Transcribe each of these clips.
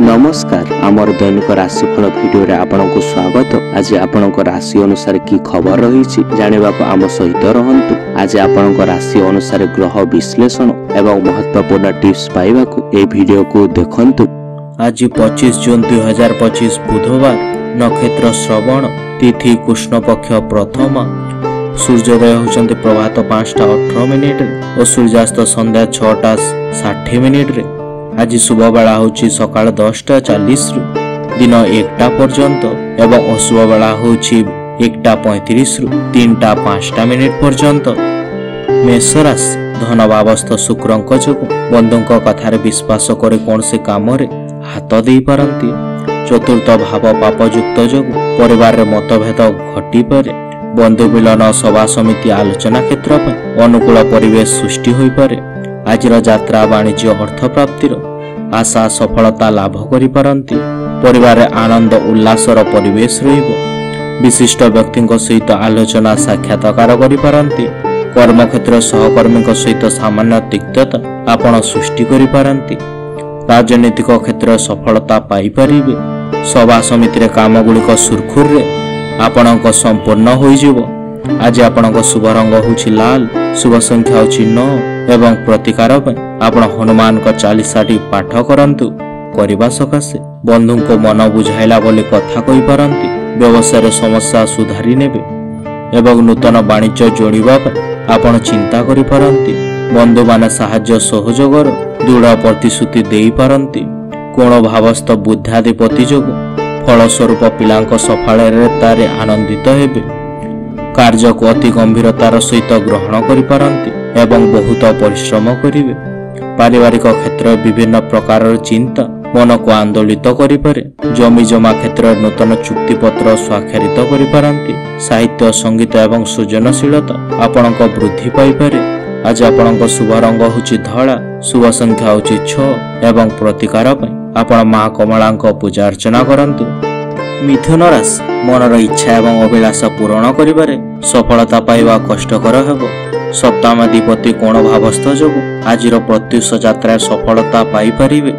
नमस्कार आमर दैनिक राशिफल भिडियो रे आपनको स्वागत। आज आपनक राशि अनुसार की खबर रही जानिबा को आम सहित रहंतु। आज आपनक राशि अनुसार ग्रह विश्लेषण एवं महत्वपूर्ण टिप्स पाइबा को ए वीडियो को देखंतु। आज 25 जून 2025 बुधवार, नक्षत्र श्रवण, तिथि कृष्ण पक्ष प्रथमा, सूर्योदय होचंते प्रभात 5:18 और सूर्यास्त संध्या 6:60। आज शुभ बेला होची सकाळ 10:40 दिन 1टा पर्यंत एवं अशुभ बेला होची 1:35 3:05 पर्यंत। मेष राशि, धन भावस्थ शुक्रंक जोगु बंधुंक कथार विश्वास करे कौन से काम रे हाथ दे पारंती। चतुर्थ भाव पापयुक्त जोगु परिवार रे मतभेद घटी पारे। बंधु मिलन सभा समिति आलोचना क्षेत्र पर अनुकूल परिवेश सृष्टि होई पारे। आजिर यात्रा वाणिज्य अर्थ प्राप्तिर आशा सफलता लाभ करि पारंती। परिवार आनंद उल्लासर परिवेश रहिबो। विशिष्ट व्यक्तिंक सहित आलोचना साक्षात्कार करि पारंती। कर्म क्षेत्र सहकर्मी सहित सामान्य तिक्तता आपण सृष्टि करि पारंती। राजनीतिक क्षेत्र सफलता पाई परिबे। सभा समिति रे काम गुलिक सुरखुर रे आपणक संपूर्ण होई जिवो। आज आपणक शुभ रंग होछि लाल, शुभ संख्या होछि 9 एवं प्रतिकार आपण हनुमान का चालीसाटी पाठ करंतु। करबा सकाशे बंधु को मन बुझाइला बोली कथा कहि पारंती। व्यवसाय समस्या सुधारी नेबे एवं नूतन वाणिज्य जोड़िबा आपण चिंता करि पारंती। बंधु माने साहाय्य सहयोगर दृढ़ प्रतिश्रुति देई पारंती। कोण भावस्थ बुद्धाधिपति जोगु फलस्वरूप पिलांक सफलतारे आनंदित हेबे। कार्य को अति गंभीरतार सहित ग्रहण करि पारंती एवं बहुत परिश्रम करिवे। पारिवारिक क्षेत्र विभिन्न प्रकार चिंता मन को आंदोलित करि पारे। जमी जमा क्षेत्र नूतन चुक्ति पत्र स्वाक्षरित करि पारंती। साहित्य संगीत एवं सृजनशीलता आपणक वृद्धि पाई पारे। आज आपणक शुभ रंग होछि धला, शुभ संख्या होछि 6 एवं प्रतिकार पय आपण मां कमलांक पूजा अर्चना करंतु। मिथुन राशि, मनर इच्छा एवं अभिलाषा पूर्ण करिबारे सफलता पाइबा कष्टकर हेबो। सप्तमाधिपति कोण भावस्थ जोगु आजिर प्रत्युष यात्रा सफलता पाई परिबे।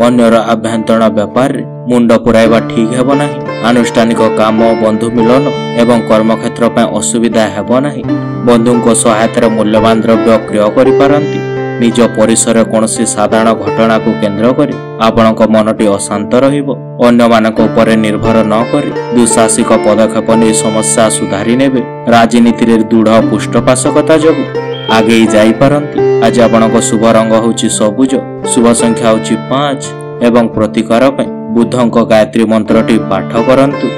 अन्यर आभ्यंतरण व्यापार रे मुंड पुराइबा ठीक हेबो नाही। आनुष्ठानिक काम, बंधु मिलन एवं कर्म क्षेत्र पय असुविधा हेबो नाही। बंधुंको सहायतार मूल्यवान द्रव्य क्रय करि पारंती। निज परिसर कौनसी साधारण घटना को केंद्र करी आपणक मनटी अशांत रहिबो। अन्य मानक ऊपर निर्भर न करी दुशासिक पदक्षेप नहीं समस्या सुधारी नेबे। राजनीति रे दृढ़ पुष्टपाशकता जोगु आगे जाई पारंती। आज आपणक शुभ रंग होछि सबुज, शुभ संख्या होछि 5 एवं प्रतिकार पय बुद्धंक गायत्री मंत्रटी पाठ करंतु।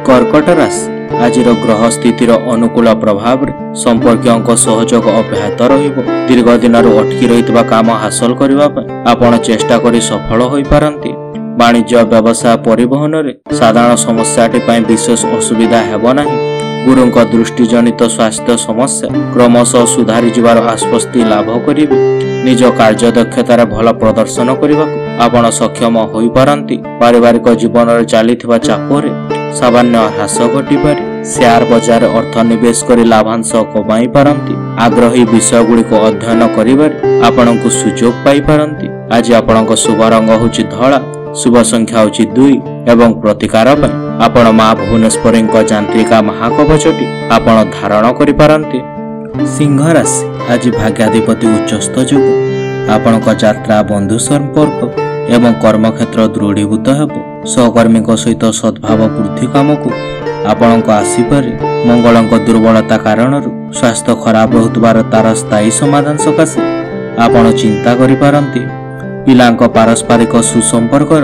कर्कट राशि, आजिर ग्रह स्थितिर अनुकूल प्रभाव रे संपर्कियों सहयोग अब्याहत रहिबो। दीर्घ दिन अटकी रहितबा काम हासिल करिबा पय आपण चेष्टा करी सफल होई पारंती। वाणिज्य व्यवसाय परिवहन रे साधारण समस्याटी पय विशेष असुविधा हेबो नाही। गुरुंक दृष्टि जनित स्वास्थ्य समस्या क्रमशः सुधारी जिबार आश्वस्ति लाभ करिबे। निज कार्य दक्षतार भल प्रदर्शन करिबाकु आपण सक्षम होई पारंती। पारिवारिक जीवन रे चालिथिबा चापरे सामान्य ह्रास घटी पारे। शेयर बाजार अर्थ निवेश करी लाभांश कमाई पारंती। आग्रही विषय गुड़िक अध्ययन करिबारे आपणको सुजोग पाई पारंती। आज आपणको शुभ रंग होछि धला, शुभ संख्या होछि 2 एवं प्रतिकार पय आपण मां भुवनेश्वरींक जांत्रिका महाकवचटी आपण धारण करि पारंती। सिंह राशि, आज भाग्याधिपति उच्चस्थ जोगु आपणक यात्रा, बंधु संपर्क एवं कर्म क्षेत्र दृढ़ीभूत हेबो। सहकर्मी सहित सद्भाव वृद्धि काम को आपणक आसीपारे। मंगलंक दुर्बलता कारण स्वास्थ्य खराब होतबार तार स्थायी समाधान सकाशे आपण चिंता करि पारंती। पिलांक पारस्परिक सुसंपर्कर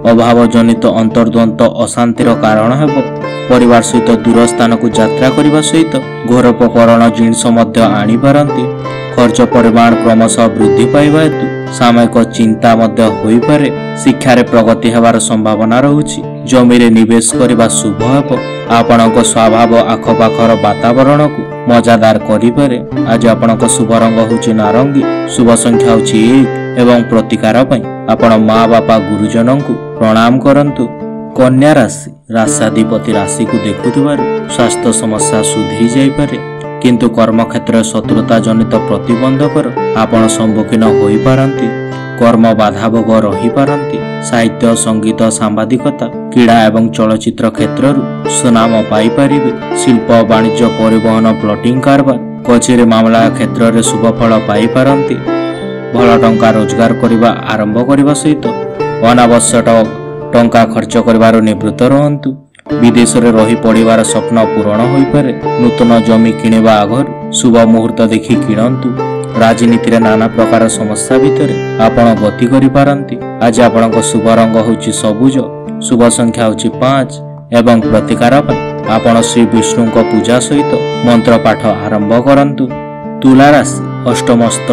अभाव जनित अंतर्द्वंद अशांतिर कारण हेबो। परिवार सहित दूर स्थान को यात्रा करने सहित घोरोपकरण जिनिष मध्य आनी पारंती। खर्च परिमाण क्रमशः वृद्धि पाइबा हेतु सामयिक चिंता मध्य होई पारे। शिक्षा रे प्रगति हेबार संभावना रहुछि। जमी रे निवेश करबा शुभ हेबो। आपणक स्वभाव आखपाखर वातावरण को मजादार करि पारे। आज आपणक शुभ रंग होछि नारंगी, शुभ संख्या होछि 1 एवं प्रतिकार पय आपण मां बापा गुरुजन को प्रणाम करंतु। कन्या राशि, राशाधिपति राशि को देखुथिबार स्वास्थ्य समस्या सुधरी जाई पारे। किंतु कर्म क्षेत्र शत्रुता जनित प्रतिबंधकर आपण सम्मुखीन होई पारंती। କର୍ମ ବାଧାଭୋଗ ରହିପାରନ୍ତି। ସାହିତ୍ୟ, ସଙ୍ଗୀତ, ସାମ୍ବାଦିକତା, କ୍ରୀଡ଼ା ଏବଂ ଚଳଚ୍ଚିତ୍ର କ୍ଷେତ୍ରରୁ ସୁନାମ ପାଇପାରିବେ। ଶିଳ୍ପ, ବାଣିଜ୍ୟ, ପରିବହନ, ପ୍ଲଟିଂ କାରବାର, କଚେରୀ ମାମଲା କ୍ଷେତ୍ରରେ ଶୁଭଫଳ ପାଇପାରନ୍ତି। ଭଲ ଟଙ୍କା ରୋଜଗାର କରିବା ଆରମ୍ଭ କରିବା ସହିତ ଅନାବଶ୍ୟକ ଟଙ୍କା ଖର୍ଚ୍ଚ କରିବାରୁ ନିବୃତ୍ତ ରୁହନ୍ତୁ। ବିଦେଶରେ ରହି ପଡ଼ିବାର ସ୍ୱପ୍ନ ପୂରଣ ହୋଇପାରେ। ନୂତନ ଜମି କିଣିବା ଆଗରୁ ଶୁଭ ମୁହୂର୍ତ୍ତ ଦେଖି କିଣନ୍ତୁ। ରାଜନୀତିରେ ନାନା ପ୍ରକାର ସମସ୍ୟା ଭିତରେ ଆପଣ ଗତି କରିପାରନ୍ତି। ଆଜି ଆପଣଙ୍କ ଶୁଭ ରଙ୍ଗ ହେଉଛି ସବୁଜ, ଶୁଭ ସଂଖ୍ୟା ହେଉଛି 5 ଏବଂ ପ୍ରତିକାର ପାଇଁ ଆପଣ ଶ୍ରୀ ବିଷ୍ଣୁଙ୍କ ପୂଜା ସହିତ ମନ୍ତ୍ର ପାଠ ଆରମ୍ଭ କରନ୍ତୁ। ତୁଲା ରାଶି ଅଷ୍ଟମସ୍ତ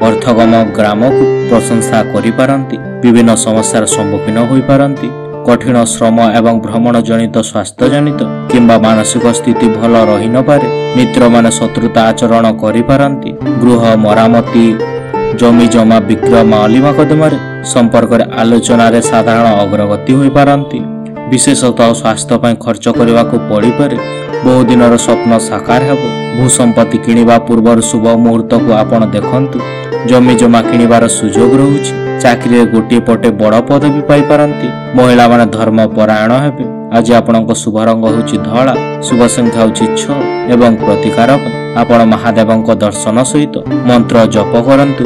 ଅର୍ଥଗମ ଗ୍ରାମକୁ ପ୍ରଶଂସା କରିପାରନ୍ତି। ବିଭିନ୍ନ ସମସ୍ୟାର ସମ୍ମୁଖୀନ ହୋଇପାରନ୍ତି। କଠିନ ଶ୍ରମ ଏବଂ ଭ୍ରମଣ ଜନିତ ସ୍ୱାସ୍ଥ୍ୟ ଜନିତ କିମ୍ବା ମାନସିକ ସ୍ଥିତି ଭଲ ରହିନପାରେ। ମିତ୍ରମାନେ ଶତ୍ରୁତା ଆଚରଣ କରିପାରନ୍ତି। ଗୃହ ମରାମତି, ଜମି ଜମା ବିକ୍ରୟ, ମାଲି ମକଦ୍ଦମାରେ ସମ୍ପର୍କରେ ଆଲୋଚନାରେ ସାଧାରଣ ଅଗ୍ରଗତି ହୋଇପାରନ୍ତି। ବିଶେଷତଃ ସ୍ୱାସ୍ଥ୍ୟ ପାଇଁ ଖର୍ଚ୍ଚ କରିବାକୁ ପଡ଼ିପାରେ। ବହୁଦିନର ସ୍ୱପ୍ନ ସାକାର ହେବ। ଭୂସମ୍ପତ୍ତି କିଣିବା ପୂର୍ବରୁ ଶୁଭ ମୁହୂର୍ତ୍ତକୁ ଆପଣ ଦେଖନ୍ତୁ। ଜମି ଜମା କିଣିବାର ସୁଯୋଗ ରହୁଛି। ଚାକିରିରେ ଗୋଟିଏ ପଟେ ବଡ଼ ପଦବୀ ପାଇପାରନ୍ତି। ମହିଳାମାନେ ଧର୍ମ ପରାୟଣ ହେବେ। ଆଜି ଆପଣଙ୍କ ଶୁଭ ରଙ୍ଗ ହେଉଛି ଧଳା, ଶୁଭ ସଂଖ୍ୟା ହେଉଛି 6 ଏବଂ ପ୍ରତିକାର ପାଇଁ ଆପଣ ମହାଦେବଙ୍କ ଦର୍ଶନ ସହିତ ମନ୍ତ୍ର ଜପ କରନ୍ତୁ।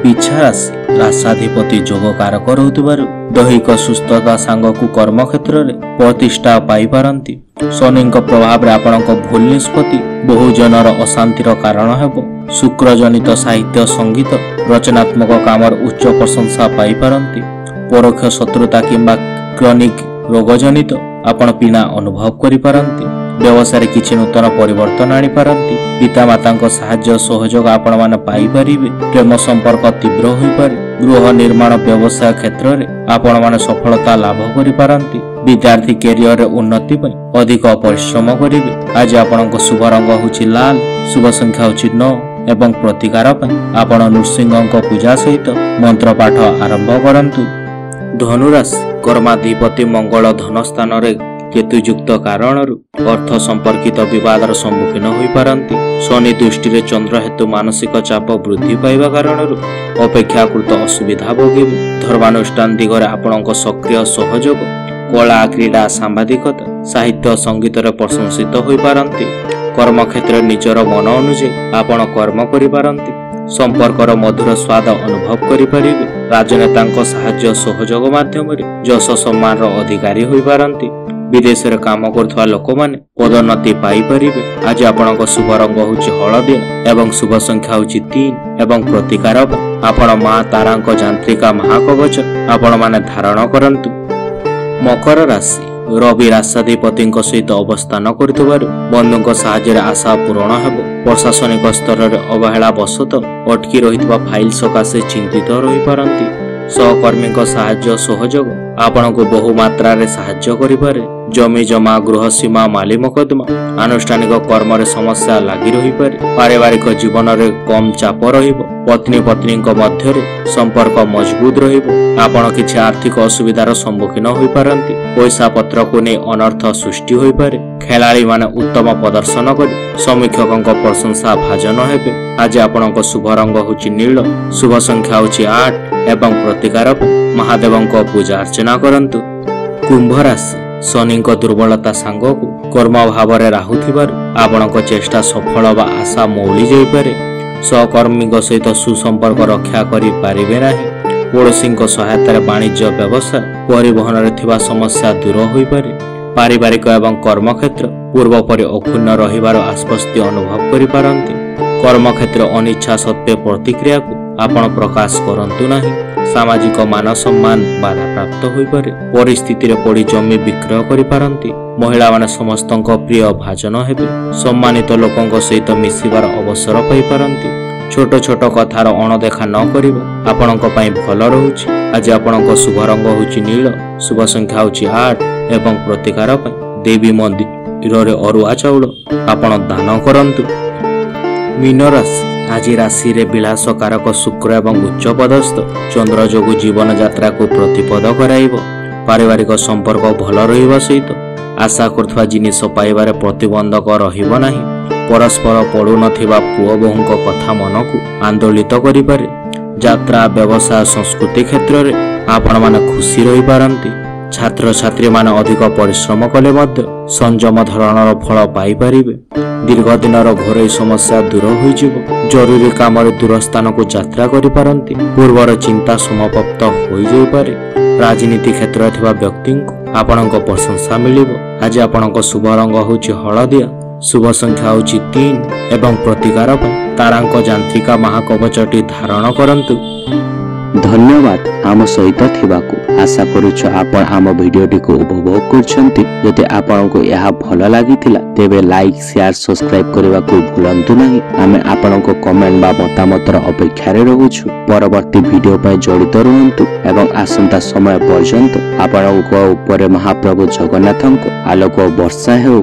ପିଛା ରାଶି ରାଶାଧିପତି ଯୋଗ କାରକ ରହୁଥିବାରୁ ଦୈହିକ ସୁସ୍ଥତା ସାଙ୍ଗକୁ କର୍ମକ୍ଷେତ୍ରରେ ପ୍ରତିଷ୍ଠା ପାଇପାରନ୍ତି। ଶନିଙ୍କ ପ୍ରଭାବରେ ଆପଣଙ୍କ ଭୁଲ ନିଷ୍ପତ୍ତି ବହୁଜନର ଅଶାନ୍ତିର କାରଣ ହେବ। ଶୁକ୍ରଜନିତ ସାହିତ୍ୟ, ସଙ୍ଗୀତ, ରଚନାତ୍ମକ କାମର ଉଚ୍ଚ ପ୍ରଶଂସା ପାଇପାରନ୍ତି। ପରୋକ୍ଷ ଶତ୍ରୁତା କିମ୍ବା କ୍ରନିକ ରୋଗଜନିତ ଆପଣ ପୀଡ଼ା ଅନୁଭବ କରିପାରନ୍ତି। ବ୍ୟବସାୟରେ କିଛି ନୂତନ ପରିବର୍ତ୍ତନ ଆଣିପାରନ୍ତି। ପିତାମାତାଙ୍କ ସାହାଯ୍ୟ ସହଯୋଗ ଆପଣମାନେ ପାଇପାରିବେ। ପ୍ରେମ ସମ୍ପର୍କ ତୀବ୍ର ହୋଇପାରେ। ଗୃହ ନିର୍ମାଣ ବ୍ୟବସାୟ କ୍ଷେତ୍ରରେ ଆପଣମାନେ ସଫଳତା ଲାଭ କରିପାରନ୍ତି। ବିଦ୍ୟାର୍ଥୀ କ୍ୟାରିୟରରେ ଉନ୍ନତି ପାଇଁ ଅଧିକ ପରିଶ୍ରମ କରିବେ। ଆଜି ଆପଣଙ୍କ ଶୁଭ ରଙ୍ଗ ହେଉଛି ଲାଲ, ଶୁଭ ସଂଖ୍ୟା ହେଉଛି 9 ଏବଂ ପ୍ରତିକାର ପାଇଁ ଆପଣ ନୃସିଂହଙ୍କ ପୂଜା ସହିତ ମନ୍ତ୍ର ପାଠ ଆରମ୍ଭ କରନ୍ତୁ। ଧନୁରାଶି କର୍ମାଧିପତି ମଙ୍ଗଳ ଧନସ୍ଥାନରେ କେତୁଯୁକ୍ତ କାରଣରୁ ଅର୍ଥ ସମ୍ପର୍କିତ ବିବାଦର ସମ୍ମୁଖୀନ ହୋଇପାରନ୍ତି। ଶନି ଦୃଷ୍ଟିରେ ଚନ୍ଦ୍ର ହେତୁ ମାନସିକ ଚାପ ବୃଦ୍ଧି ପାଇବା କାରଣରୁ ଅପେକ୍ଷାକୃତ ଅସୁବିଧା ଭୋଗିବେ। ଧର୍ମାନୁଷ୍ଠାନ ଦିଗରେ ଆପଣଙ୍କ ସକ୍ରିୟ ସହଯୋଗ କଳା, କ୍ରୀଡ଼ା, ସାମ୍ବାଦିକତା, ସାହିତ୍ୟ, ସଙ୍ଗୀତରେ ପ୍ରଶଂସିତ ହୋଇପାରନ୍ତି। କର୍ମକ୍ଷେତ୍ରରେ ନିଜର ମନ ଅନୁଯାୟୀ ଆପଣ କର୍ମ କରିପାରନ୍ତି। ସମ୍ପର୍କର ମଧୁର ସ୍ୱାଦ ଅନୁଭବ କରିପାରିବେ। ରାଜନେତାଙ୍କ ସାହାଯ୍ୟ ସହଯୋଗ ମାଧ୍ୟମରେ ଯଶ ସମ୍ମାନର ଅଧିକାରୀ ହୋଇପାରନ୍ତି। ବିଦେଶରେ କାମ କରୁଥିବା ଲୋକମାନେ ପଦୋନ୍ନତି ପାଇପାରିବେ। ଆଜି ଆପଣଙ୍କ ଶୁଭ ରଙ୍ଗ ହେଉଛି ହଳଦିଆ ଏବଂ ଶୁଭ ସଂଖ୍ୟା ହେଉଛି 3 ଏବଂ ପ୍ରତିକାର ଆପଣ ମା ତାରାଙ୍କ ଯାନ୍ତ୍ରିକା ମହାକବଚ ଆପଣମାନେ ଧାରଣ କରନ୍ତୁ। ମକର ରାଶି ରବି ରାଶାଧିପତିଙ୍କ ସହିତ ଅବସ୍ଥାନ କରୁଥିବାରୁ ବନ୍ଧୁଙ୍କ ସାହାଯ୍ୟରେ ଆଶା ପୂରଣ ହେବ। ପ୍ରଶାସନିକ ସ୍ତରରେ ଅବହେଳା ବଶତଃ ଅଟକି ରହିଥିବା ଫାଇଲ ସକାଶେ ଚିନ୍ତିତ ରହିପାରନ୍ତି। ସହକର୍ମୀଙ୍କ ସାହାଯ୍ୟ ସହଯୋଗ ଆପଣଙ୍କୁ ବହୁ ମାତ୍ରାରେ ସାହାଯ୍ୟ କରିପାରେ। ଜମି ଜମା, ଗୃହ ସୀମା, ମାଲି ମକଦ୍ଦମା, ଆନୁଷ୍ଠାନିକ କର୍ମରେ ସମସ୍ୟା ଲାଗି ରହିପାରେ। ପାରିବାରିକ ଜୀବନରେ କମ୍ ଚାପ ରହିବ। ପତ୍ନୀ ପତ୍ନୀଙ୍କ ମଧ୍ୟରେ ସମ୍ପର୍କ ମଜବୁତ ରହିବ। ଆପଣ କିଛି ଆର୍ଥିକ ଅସୁବିଧାର ସମ୍ମୁଖୀନ ହୋଇପାରନ୍ତି। ପଇସା ପତ୍ରକୁ ନେଇ ଅନର୍ଥ ସୃଷ୍ଟି ହୋଇପାରେ। ଖେଳାଳିମାନେ ଉତ୍ତମ ପ୍ରଦର୍ଶନ କରି ସମୀକ୍ଷକଙ୍କ ପ୍ରଶଂସା ଭାଜନ ହେବେ। ଆଜି ଆପଣଙ୍କ ଶୁଭ ରଙ୍ଗ ହେଉଛି ନୀଳ, ଶୁଭ ସଂଖ୍ୟା ହେଉଛି 8 ଏବଂ ପ୍ରତିକାର ମହାଦେବଙ୍କ ପୂଜା ଅର୍ଚ୍ଚନା କରନ୍ତୁ। କୁମ୍ଭ ରାଶି ଶନିଙ୍କ ଦୁର୍ବଳତା ସାଙ୍ଗକୁ କର୍ମ ଭାବରେ ରାହୁଥିବାରୁ ଆପଣଙ୍କ ଚେଷ୍ଟା ସଫଳ ବା ଆଶା ମଉଳି ଯାଇପାରେ। ସହକର୍ମୀଙ୍କ ସହିତ ସୁସମ୍ପର୍କ ରକ୍ଷା କରିପାରିବେ ନାହିଁ। ପଡ଼ୋଶୀଙ୍କ ସହାୟତାରେ ବାଣିଜ୍ୟ ବ୍ୟବସାୟ, ପରିବହନରେ ଥିବା ସମସ୍ୟା ଦୂର ହୋଇପାରେ। ପାରିବାରିକ ଏବଂ କର୍ମକ୍ଷେତ୍ର ପୂର୍ବ ପରି ଅକ୍ଷୁଣ୍ଣ ରହିବାର ଆଶ୍ୱସ୍ତି ଅନୁଭବ କରିପାରନ୍ତି। କର୍ମକ୍ଷେତ୍ର ଅନିଚ୍ଛା ସତ୍ତ୍ୱେ ପ୍ରତିକ୍ରିୟାକୁ ଆପଣ ପ୍ରକାଶ କରନ୍ତୁ ନାହିଁ। ସାମାଜିକ ମାନ ସମ୍ମାନ ବାଧାପ୍ରାପ୍ତ ହୋଇପାରେ। ପରିସ୍ଥିତିରେ ପଡ଼ି ଜମି ବିକ୍ରୟ କରିପାରନ୍ତି। ମହିଳାମାନେ ସମସ୍ତଙ୍କ ପ୍ରିୟ ଭାଜନ ହେବେ। ସମ୍ମାନିତ ଲୋକଙ୍କ ସହିତ ମିଶିବାର ଅବସର ପାଇପାରନ୍ତି। ଛୋଟ ଛୋଟ କଥାର ଅଣଦେଖା ନ କରିବା ଆପଣଙ୍କ ପାଇଁ ଭଲ ରହୁଛି। ଆଜି ଆପଣଙ୍କ ଶୁଭ ରଙ୍ଗ ହେଉଛି ନୀଳ, ଶୁଭ ସଂଖ୍ୟା ହେଉଛି 8 ଏବଂ ପ୍ରତିକାର ପାଇଁ ଦେବୀ ମନ୍ଦିରରେ ଅରୁଆ ଚାଉଳ ଆପଣ ଦାନ କରନ୍ତୁ। ମୀନ ରାଶି ଆଜି ରାଶିରେ ବିଳାସକାରକ ଶୁକ୍ର ଏବଂ ଉଚ୍ଚପଦସ୍ଥ ଚନ୍ଦ୍ର ଯୋଗୁଁ ଜୀବନଯାତ୍ରାକୁ ପ୍ରତିପଦ କରାଇବ। ପାରିବାରିକ ସମ୍ପର୍କ ଭଲ ରହିବା ସହିତ ଆଶା କରୁଥିବା ଜିନିଷ ପାଇବାରେ ପ୍ରତିବନ୍ଧକ ରହିବ ନାହିଁ। ପରସ୍ପର ପଡ଼ୁନଥିବା ପୁଅ ବୋହୂଙ୍କ କଥା ମନକୁ ଆନ୍ଦୋଳିତ କରିପାରେ। ଯାତ୍ରା ବ୍ୟବସାୟ ସଂସ୍କୃତି କ୍ଷେତ୍ରରେ ଆପଣମାନେ ଖୁସି ରହିପାରନ୍ତି। ଛାତ୍ରଛାତ୍ରୀମାନେ ଅଧିକ ପରିଶ୍ରମ କଲେ ମଧ୍ୟ ସଂଯମ ଧରଣର ଫଳ ପାଇପାରିବେ। ଦୀର୍ଘ ଦିନର ଘରୋଇ ସମସ୍ୟା ଦୂର ହୋଇଯିବ। ଜରୁରୀ କାମରେ ଦୂର ସ୍ଥାନକୁ ଯାତ୍ରା କରିପାରନ୍ତି। ପୂର୍ବର ଚିନ୍ତା ସମାପ୍ତ ହୋଇଯାଇପାରେ। ରାଜନୀତି କ୍ଷେତ୍ରରେ ଥିବା ବ୍ୟକ୍ତିଙ୍କୁ ଆପଣଙ୍କ ପ୍ରଶଂସା ମିଳିବ। ଆଜି ଆପଣଙ୍କ ଶୁଭ ରଙ୍ଗ ହେଉଛି ହଳଦିଆ, ଶୁଭ ସଂଖ୍ୟା ହେଉଛି 3 ଏବଂ ପ୍ରତିକାର ପାଇଁ ତାରାଙ୍କ ଯାନ୍ତ୍ରିକା ମହାକବଚଟି ଧାରଣ କରନ୍ତୁ। ଧନ୍ୟବାଦ ଆମ ସହିତ ଥିବାକୁ। ଆଶା କରୁଛୁ ଆପଣ ଆମ ଭିଡ଼ିଓଟିକୁ ଉପଭୋଗ କରୁଛନ୍ତି। ଯଦି ଆପଣଙ୍କୁ ଏହା ଭଲ ଲାଗିଥିଲା ତେବେ ଲାଇକ୍, ସେୟାର, ସବସ୍କ୍ରାଇବ୍ କରିବାକୁ ଭୁଲନ୍ତୁ ନାହିଁ। ଆମେ ଆପଣଙ୍କ କମେଣ୍ଟ ବା ମତାମତର ଅପେକ୍ଷାରେ ରହୁଛୁ। ପରବର୍ତ୍ତୀ ଭିଡ଼ିଓ ପାଇଁ ଜଡ଼ିତ ରୁହନ୍ତୁ ଏବଂ ଆସନ୍ତା ସମୟ ପର୍ଯ୍ୟନ୍ତ ଆପଣଙ୍କ ଉପରେ ମହାପ୍ରଭୁ ଜଗନ୍ନାଥଙ୍କ ଆଲୋକ ବର୍ଷା ହେଉ।